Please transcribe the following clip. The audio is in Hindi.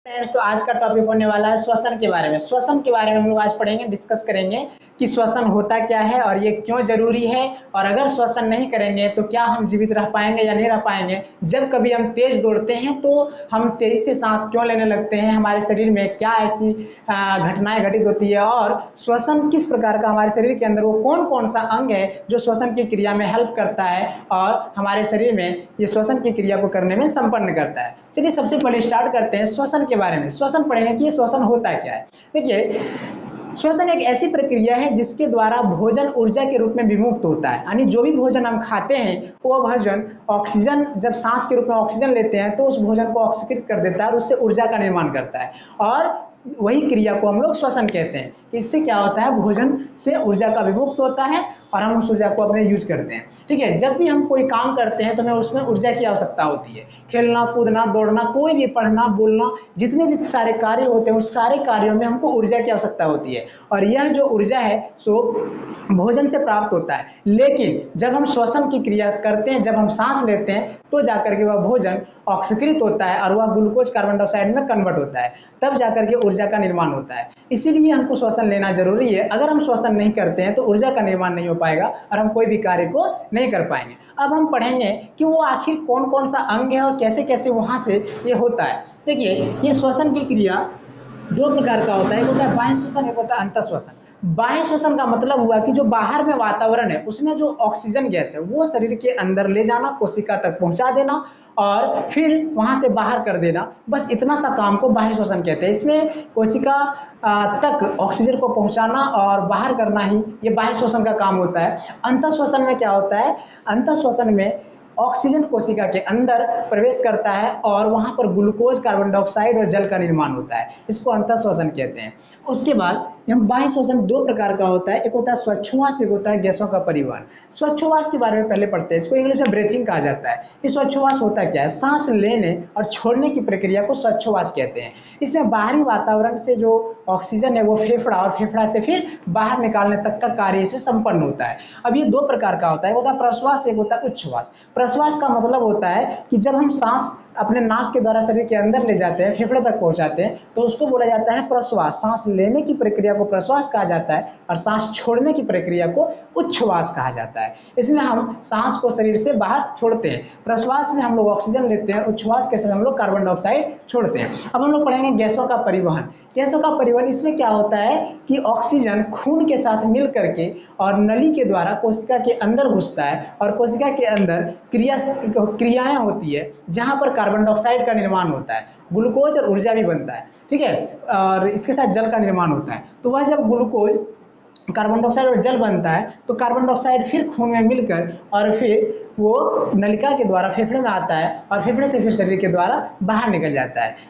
फ्रेंड्स, तो आज का टॉपिक होने वाला है श्वसन के बारे में। श्वसन के बारे में हम लोग आज पढ़ेंगे, डिस्कस करेंगे कि श्वसन होता क्या है और ये क्यों जरूरी है, और अगर श्वसन नहीं करेंगे तो क्या हम जीवित रह पाएंगे या नहीं रह पाएंगे। जब कभी हम तेज दौड़ते हैं तो हम तेजी से सांस क्यों लेने लगते हैं, हमारे शरीर में क्या ऐसी घटनाएं घटित होती है, और श्वसन किस प्रकार का हमारे शरीर के अंदर वो कौन कौन सा अंग है जो श्वसन की क्रिया में हेल्प करता है और हमारे शरीर में ये श्वसन की क्रिया को करने में संपन्न करता है। चलिए सबसे पहले स्टार्ट करते हैं श्वसन के बारे में। श्वसन पढ़ेंगे कि ये श्वसन होता क्या है। देखिए, श्वसन एक ऐसी प्रक्रिया है जिसके द्वारा भोजन ऊर्जा के रूप में विमुक्त होता है, यानी जो भी भोजन हम खाते हैं वो भोजन ऑक्सीजन, जब सांस के रूप में ऑक्सीजन लेते हैं तो उस भोजन को ऑक्सीकृत कर देता है और उससे ऊर्जा का निर्माण करता है, और वही क्रिया को हम लोग श्वसन कहते हैं। इससे क्या होता है, भोजन से ऊर्जा का विमुक्त होता है और हम उस ऊर्जा को अपने यूज करते हैं। ठीक है, जब भी हम कोई काम करते हैं तो हमें उसमें ऊर्जा की आवश्यकता होती है। खेलना, कूदना, दौड़ना, कोई भी पढ़ना, बोलना, जितने भी सारे कार्य होते हैं उस सारे कार्यों में हमको ऊर्जा की आवश्यकता होती है, और यह जो ऊर्जा है सो भोजन से प्राप्त होता है। लेकिन जब हम श्वसन की क्रिया करते हैं, जब हम सांस लेते हैं तो जाकर के वह भोजन ऑक्सीकृत होता है और वह ग्लूकोज कार्बन डाइऑक्साइड में कन्वर्ट होता है, तब जाकर के ऊर्जा का निर्माण होता है। इसीलिए हमको श्वसन लेना जरूरी है। अगर हम श्वसन नहीं करते हैं तो ऊर्जा का निर्माण नहीं हो पाएगा और हम कोई भी कार्य को नहीं कर पाएंगे। अब हम पढ़ेंगे कि वो आखिर कौन कौन सा अंग है और कैसे कैसे वहां से ये होता है। देखिए, ये श्वसन की क्रिया दो प्रकार का होता है, एक होता है बाह्य श्वसन, एक होता है अंतः श्वसन। बाह्य श्वसन का मतलब हुआ कि जो बाहर में वातावरण है उसमें जो ऑक्सीजन गैस है वो शरीर के अंदर ले जाना, कोशिका तक पहुंचा देना और फिर वहां से बाहर कर देना, बस इतना सा काम को बाह्य श्वसन कहते हैं। इसमें कोशिका तक ऑक्सीजन को पहुंचाना और बाहर करना ही ये बाह्य श्वसन का काम होता है। अंतः श्वसन में क्या होता है, अंतः श्वसन में ऑक्सीजन कोशिका के अंदर प्रवेश करता है और वहां पर ग्लूकोज, कार्बन डाइऑक्साइड और जल का निर्माण होता है, इसको अंतः श्वसन कहते हैं। उसके बाद हम बाह्य श्वसन दो प्रकार का होता है, एक होता है स्वच्छवास, एक होता है गैसों का परिवहन। स्वच्छवास के बारे में पहले पढ़ते हैं, इसको इंग्लिश में ब्रीथिंग कहा जाता है। ये स्वच्छवास होता क्या है, सांस लेने और छोड़ने की प्रक्रिया को स्वच्छवास कहते हैं। इसमें बाहरी वातावरण से जो ऑक्सीजन है वो फेफड़ा और फेफड़ा से फिर बाहर निकालने तक का कार्य से संपन्न होता है। अब ये दो प्रकार का होता है, एक होता है प्रश्वास, एक होता है उच्छ्वास। प्रश्वास का मतलब होता है कि जब हम सांस अपने नाक के द्वारा शरीर के अंदर ले जाते हैं, फेफड़े तक पहुंचाते हैं, तो उसको बोला जाता है प्रश्वास। सांस लेने की प्रक्रिया को प्रश्वास कहा जाता है और सांस छोड़ने की प्रक्रिया को उच्छ्वास कहा जाता है। इसमें हम सांस को शरीर से बाहर छोड़ते हैं। प्रश्वास में हम लोग ऑक्सीजन लेते हैं, उच्छ्वास के समय हम लोग कार्बन डाइऑक्साइड छोड़ते हैं। अब हम लोग पढ़ेंगे गैसों का परिवहन। गैसों का परिवहन, इसमें क्या होता है कि ऑक्सीजन खून के साथ मिल करके और नली के द्वारा कोशिका के अंदर घुसता है और कोशिका के अंदर क्रियाएं होती है जहां पर कार्बन डाइऑक्साइड का निर्माण होता है, ग्लूकोज और ऊर्जा भी बनता है। ठीक है, और इसके साथ जल का निर्माण होता है। तो वह जब ग्लूकोज, कार्बन डाइऑक्साइड और जल बनता है तो कार्बन डाइऑक्साइड फिर खून में मिलकर और फिर वो नलिका के द्वारा फेफड़े में आता है और फेफड़े से फिर शरीर के द्वारा बाहर निकल जाता है।